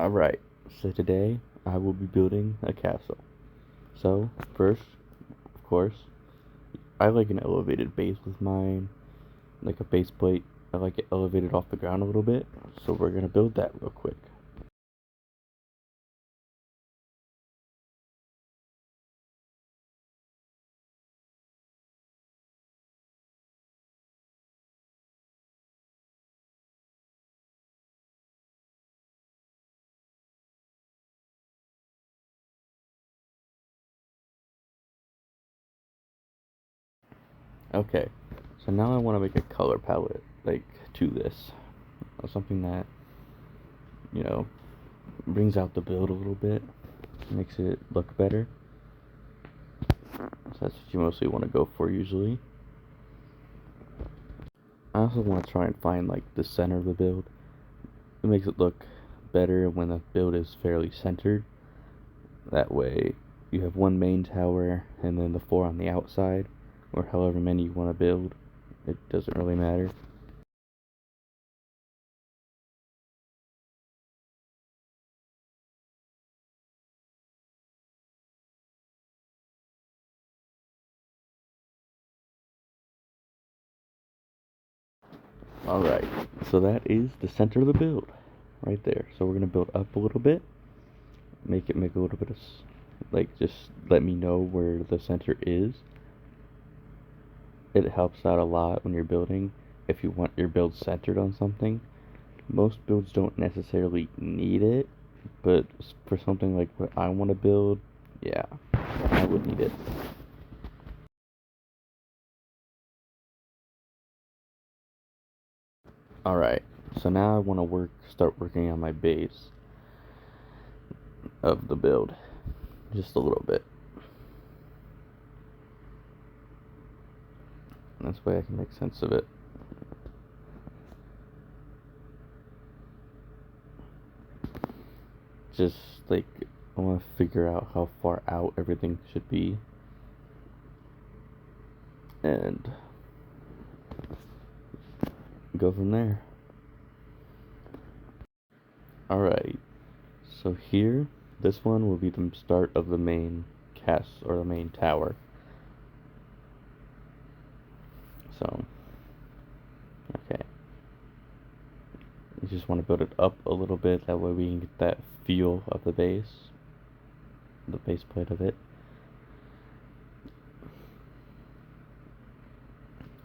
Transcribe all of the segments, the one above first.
Alright, so today I will be building a castle. So, first, of course, I like an elevated base with mine, like a base plate. I like it elevated off the ground a little bit, so we're gonna build that real quick. Okay, so now I want to make a color palette, like, to this. Something that, you know, brings out the build a little bit, makes it look better. So that's what you mostly want to go for usually. I also want to try and find, like, the center of the build. It makes it look better when the build is fairly centered. That way, you have one main tower and then the four on the outside, or however many you want to build. It doesn't really matter. Alright, so that is the center of the build, right there. So we're going to build up a little bit, make a little bit of, like, just let me know where the center is. It helps out a lot when you're building, if you want your build centered on something. Most builds don't necessarily need it, but for something like what I want to build, yeah, I would need it. Alright, so now I want to start working on my base of the build, just a little bit. And this way I can make sense of it. Just, like, I want to figure out how far out everything should be. And go from there. Alright, so here, this one will be the start of the main cast, or the main tower. So, okay. You just want to build it up a little bit, that way we can get that feel of the base plate of it.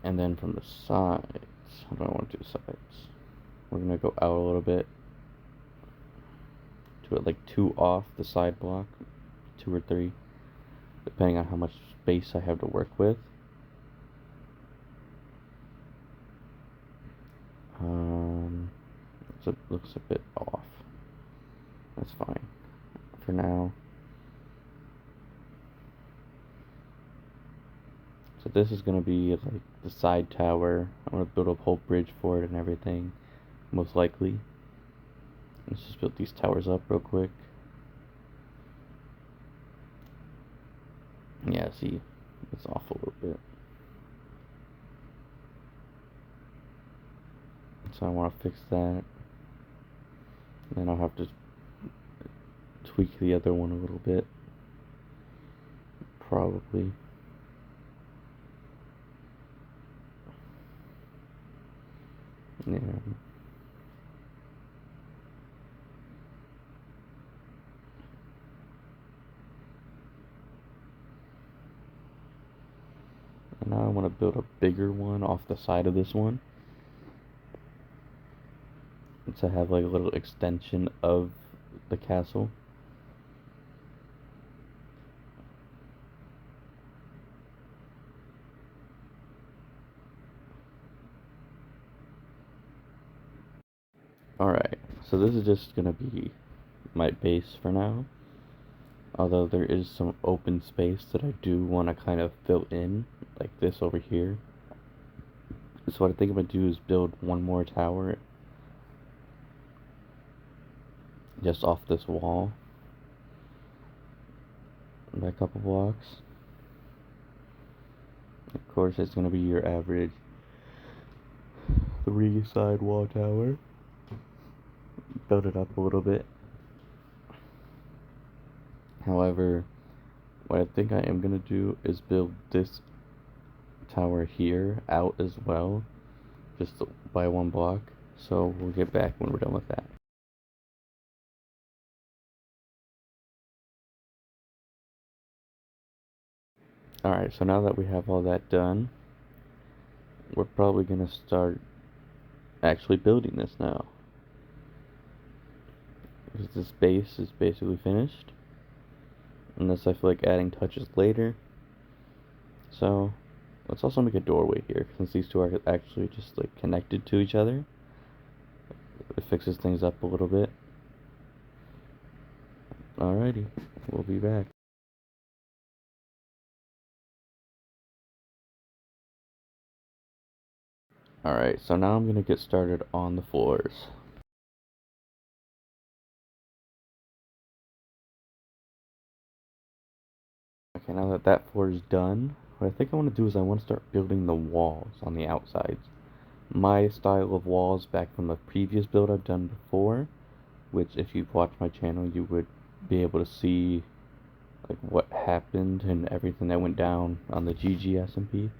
And then from the sides, how do I want to do sides? We're gonna go out a little bit to it, like 2 off the side block, 2 or 3, depending on how much space I have to work with. So it looks a bit off. That's fine for now. So this is gonna be like the side tower. I'm gonna build a whole bridge for it and everything, most likely. Let's just build these towers up real quick. Yeah, see, it's off a little bit. So I want to fix that. Then I'll have to tweak the other one a little bit. Probably. Yeah. And now I want to build a bigger one off the side of this one, to have like a little extension of the castle. Alright, so this is just gonna be my base for now. Although there is some open space that I do want to kind of fill in, like this over here. So what I think I'm gonna do is build one more tower just off this wall by a couple blocks. Of course, it's gonna be your average 3 side wall tower. Build it up a little bit. However, what I think I am gonna do is build this tower here out as well, just by one block. So we'll get back when we're done with that. Alright, so now that we have all that done, we're probably gonna start actually building this now. Because this base is basically finished. Unless I feel like adding touches later. So, let's also make a doorway here, since these two are actually just like connected to each other. It fixes things up a little bit. Alrighty, we'll be back. Alright, so now I'm gonna get started on the floors. Okay, now that that floor is done, what I think I want to do is I want to start building the walls on the outsides. My style of walls back from a previous build I've done before, which if you've watched my channel you would be able to see like what happened and everything that went down on the GG SMP.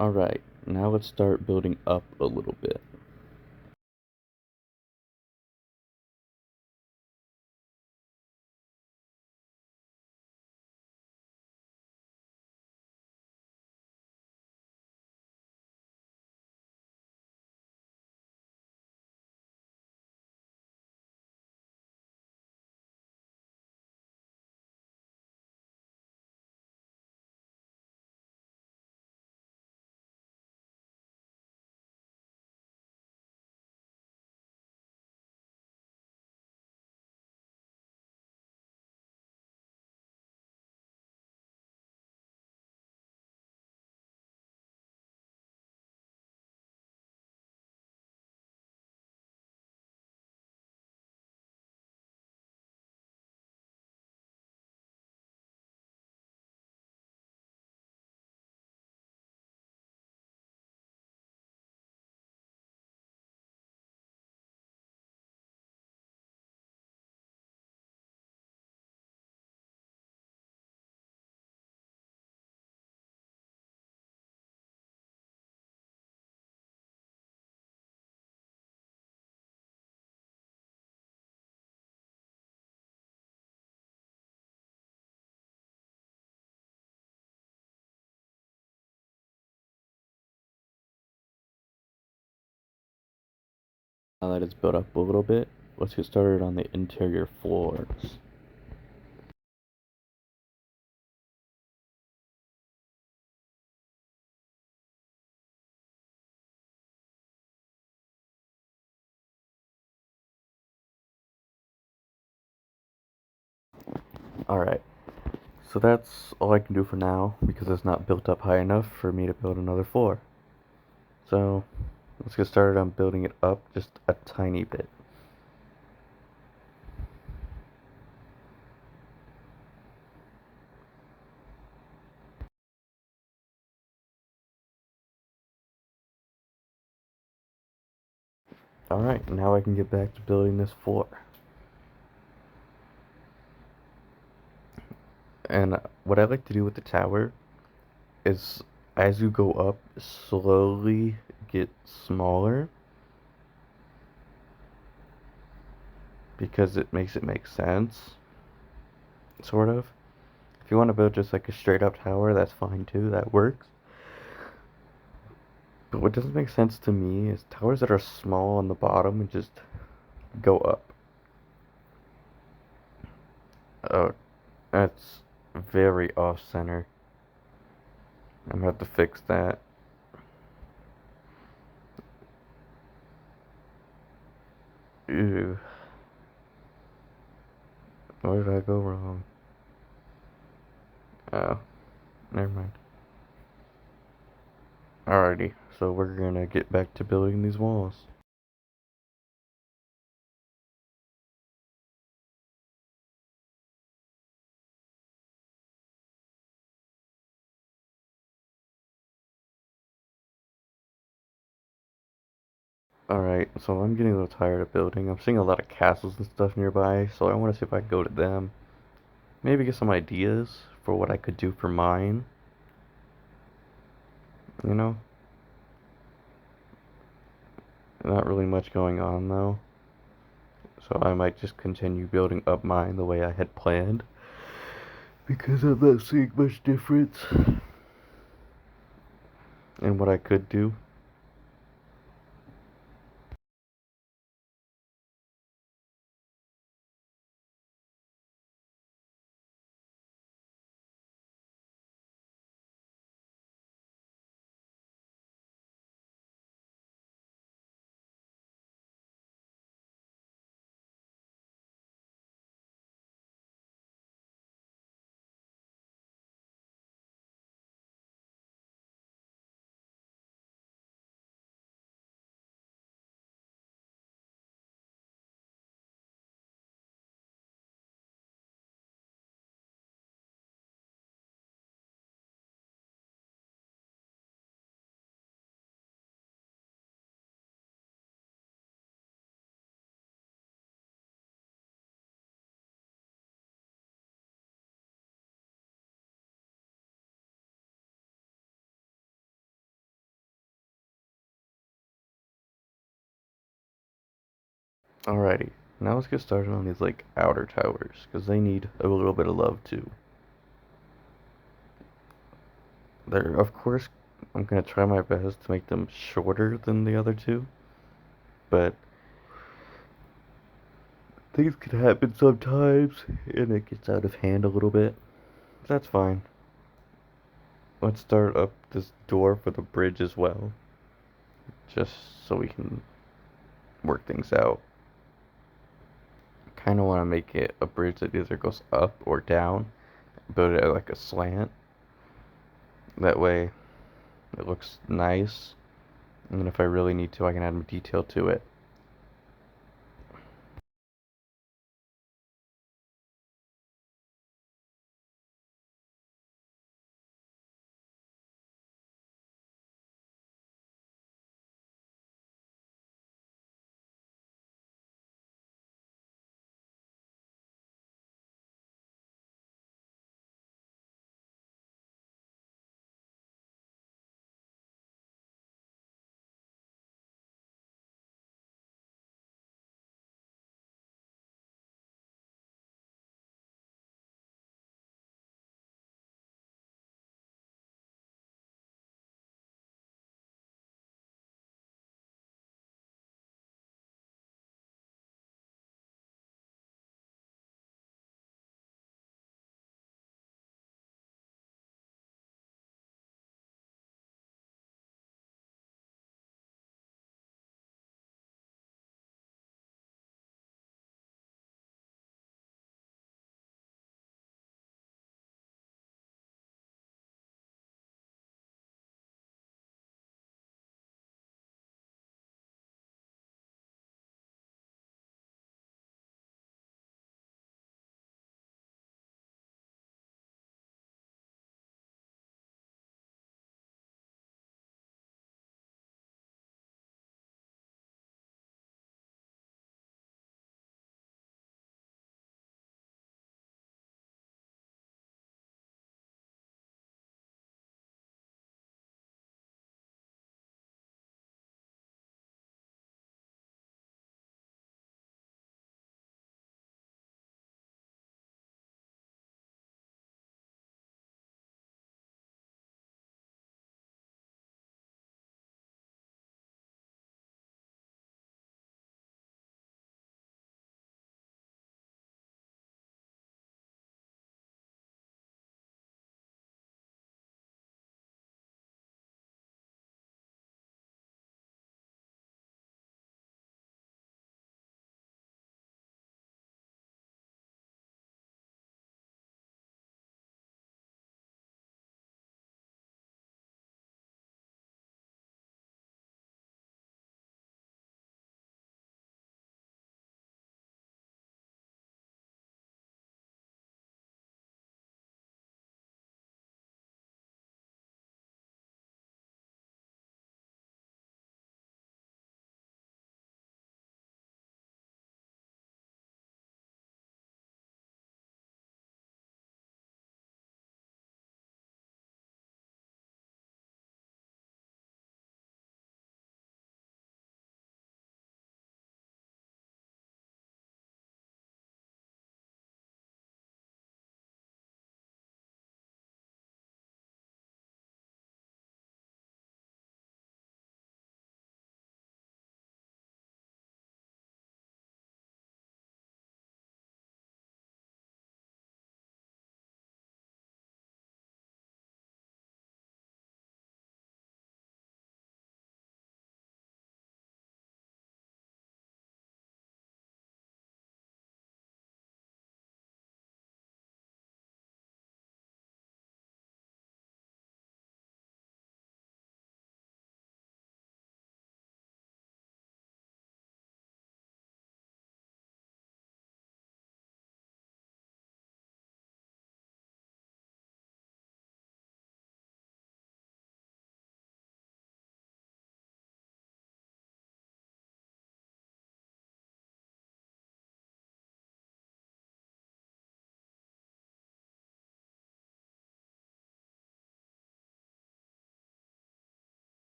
Alright, now let's start building up a little bit. Now that it's built up a little bit, let's get started on the interior floors. Alright, so that's all I can do for now because it's not built up high enough for me to build another floor. So let's get started on building it up just a tiny bit. Alright, now I can get back to building this floor. And what I like to do with the tower is as you go up, slowly get smaller because it makes it make sense, sort of. If you want to build just like a straight up tower, that's fine too, that works. But what doesn't make sense to me is towers that are small on the bottom and just go up. Oh, that's very off center. I'm gonna have to fix that. Ew. Where did I go wrong? Oh, never mind. Alrighty, so we're gonna get back to building these walls. Alright, so I'm getting a little tired of building. I'm seeing a lot of castles and stuff nearby, so I want to see if I can go to them. Maybe get some ideas for what I could do for mine. You know? Not really much going on though. So I might just continue building up mine the way I had planned. Because I'm not seeing much difference in what I could do. Alrighty, now let's get started on these like outer towers, because they need a little bit of love too. They're, of course, I'm gonna try my best to make them shorter than the other two, but things can happen sometimes, and it gets out of hand a little bit. That's fine. Let's start up this door for the bridge as well, just so we can work things out. Kind of want to make it a bridge that either goes up or down, build it at like a slant. That way it looks nice, and then if I really need to, I can add more detail to it.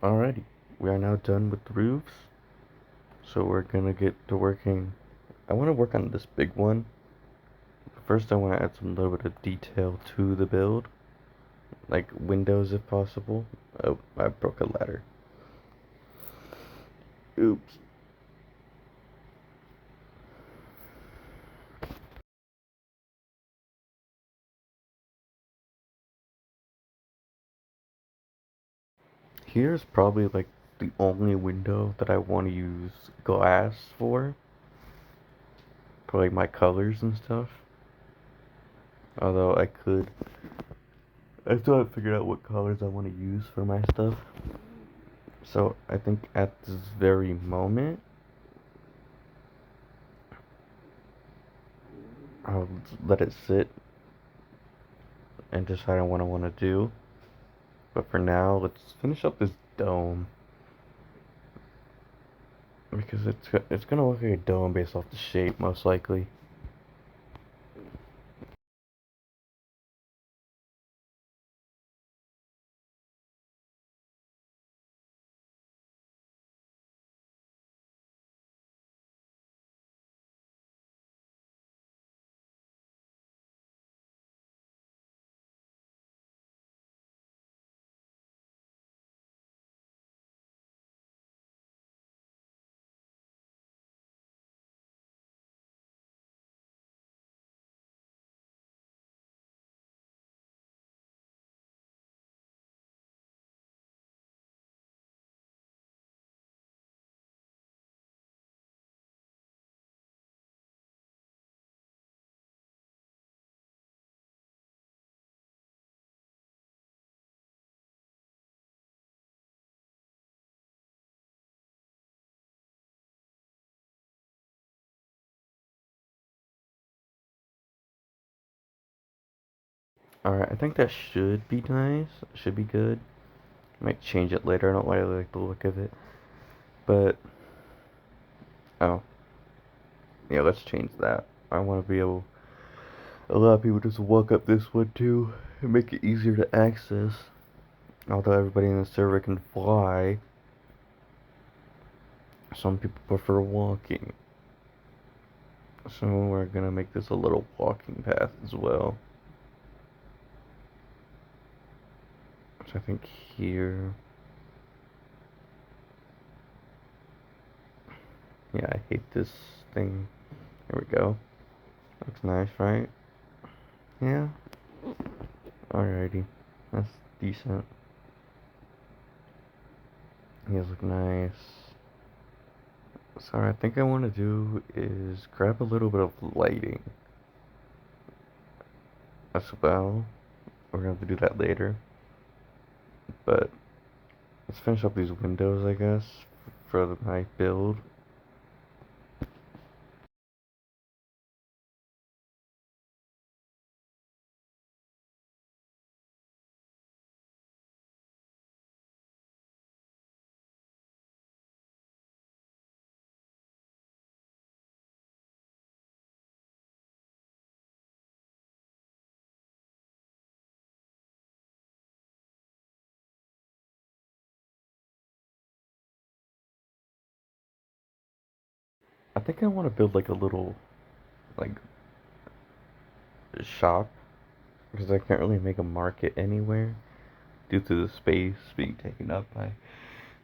Alrighty, we are now done with the roofs, so we're gonna get to working. I want to work on this big one. First, I want to add some little bit of detail to the build, like windows if possible. Oh, I broke a ladder. Oops. Here's probably like the only window that I want to use glass for. Probably my colors and stuff. Although I still haven't figured out what colors I want to use for my stuff. So I think at this very moment, I'll let it sit and decide on what I want to do. But for now, let's finish up this dome. Because it's gonna look like a dome based off the shape, most likely. Alright, I think that should be nice. Should be good. Might change it later. I don't really like the look of it. But, oh, yeah, let's change that. I want to be able, a lot of people just walk up this one too and make it easier to access. Although everybody in the server can fly, some people prefer walking. So we're gonna make this a little walking path as well. So I think here, yeah, I hate this thing. There we go. Looks nice, right? Yeah. Alrighty. That's decent. These look nice. So I think I want to do is grab a little bit of lighting as well. We're gonna have to do that later. But let's finish up these windows, I guess, for my build. I think I want to build like a little like shop because I can't really make a market anywhere due to the space being taken up by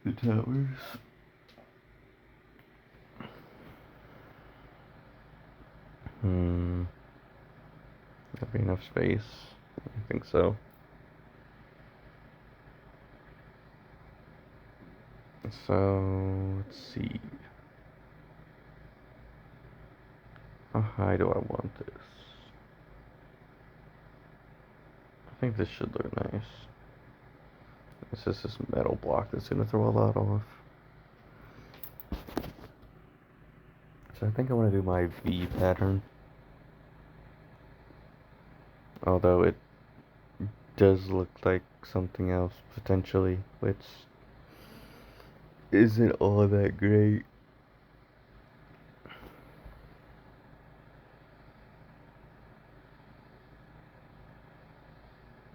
the towers. Hmm. That'd be enough space. I think so. So let's see. How high do I want this? I think this should look nice. It's just this metal block that's gonna throw a lot off. So I think I want to do my V pattern. Although it does look like something else potentially, which isn't all that great.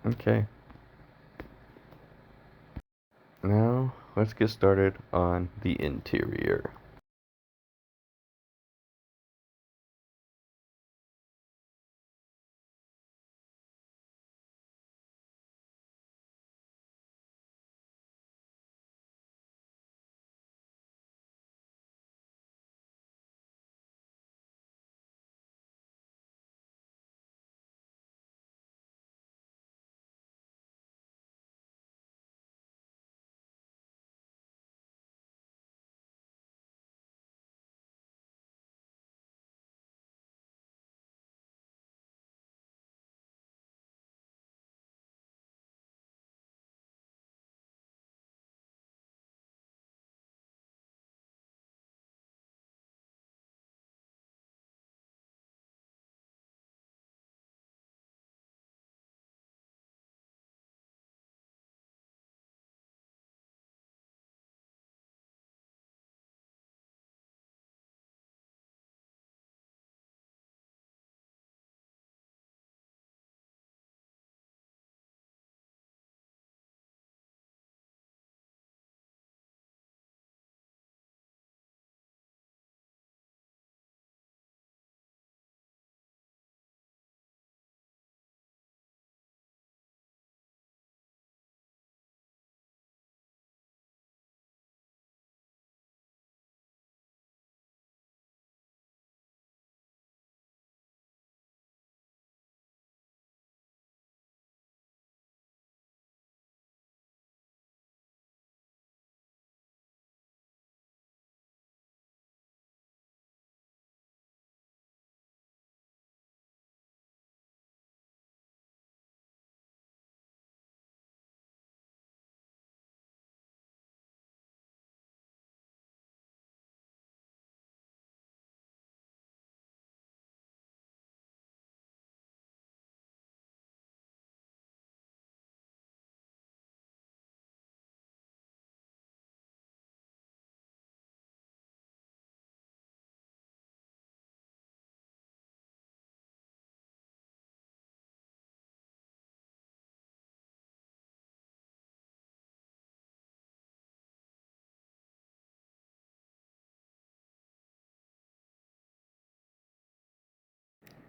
Okay. Now let's get started on the interior.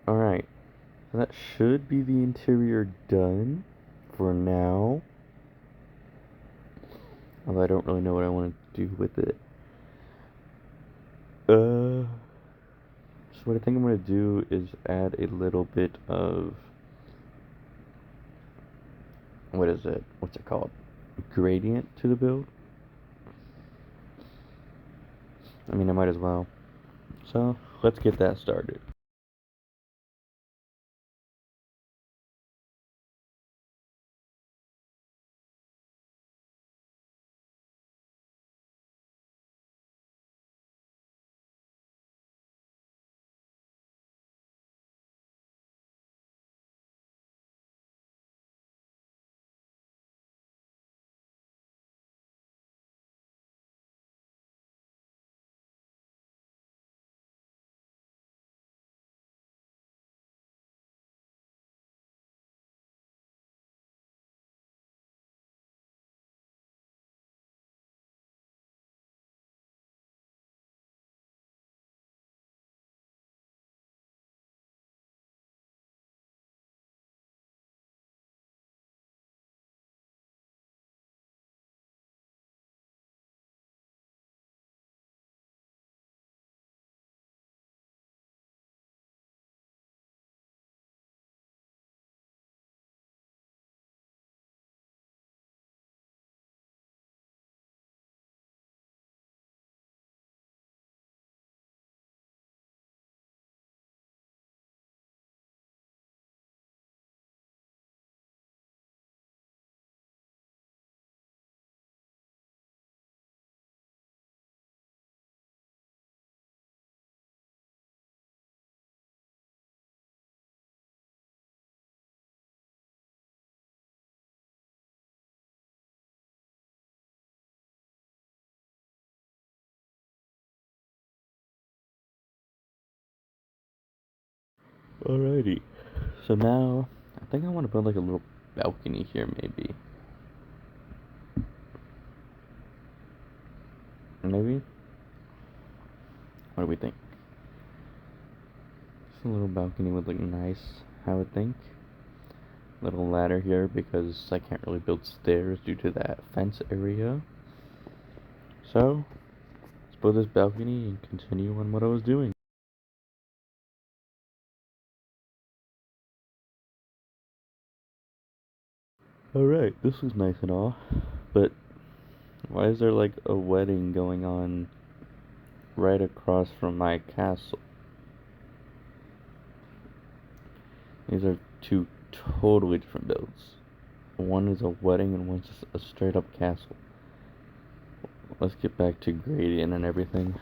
Alright, so that should be the interior done for now. Although I don't really know what I want to do with it. So what I think I'm going to do is add a little bit of, what is it? What's it called? Gradient to the build. I mean, I might as well. So, let's get that started. Alrighty. So now, I think I want to build like a little balcony here, maybe. maybe? What do we think? Just a little balcony would look nice, I would think. Little ladder here because I can't really build stairs due to that fence area. So, let's build this balcony and continue on what I was doing. Alright, this was nice and all, but why is there like a wedding going on right across from my castle? These are two totally different builds. One is a wedding and one's just a straight up castle. Let's get back to gradient and everything.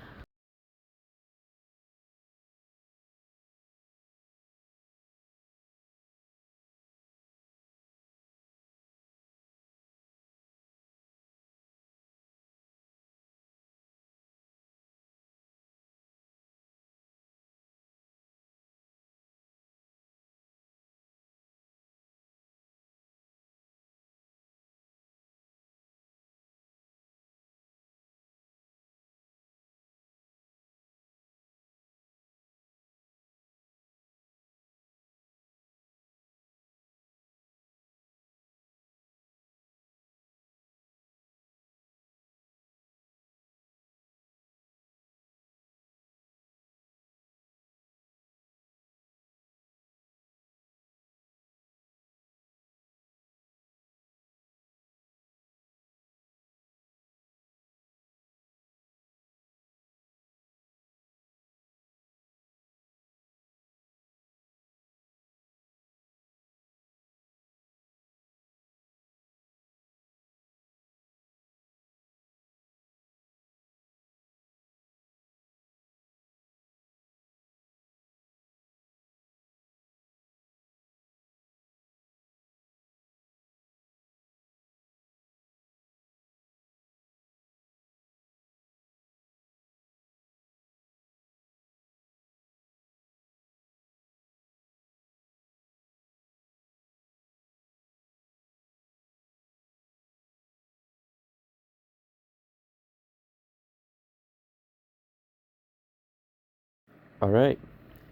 Alright,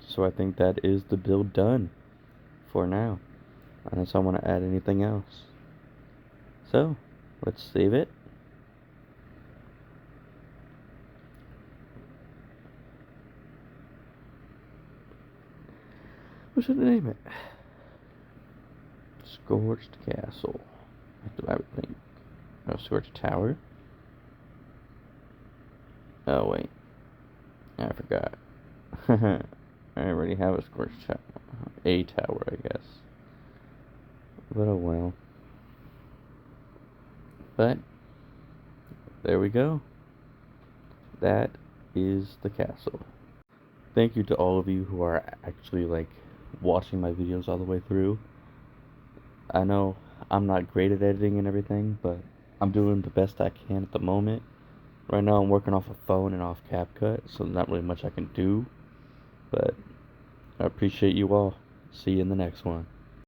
so I think that is the build done for now, unless I want to add anything else. So, let's save it. What should I name it? Scorched Castle. What do I think? Oh, Scorched Tower? Oh, wait. I forgot. I already have a Scorched Tower. A tower, I guess. But oh well. But, there we go. That is the castle. Thank you to all of you who are actually, like, watching my videos all the way through. I know I'm not great at editing and everything, but I'm doing the best I can at the moment. Right now I'm working off a phone and off CapCut, so there's not really much I can do. But I appreciate you all. See you in the next one.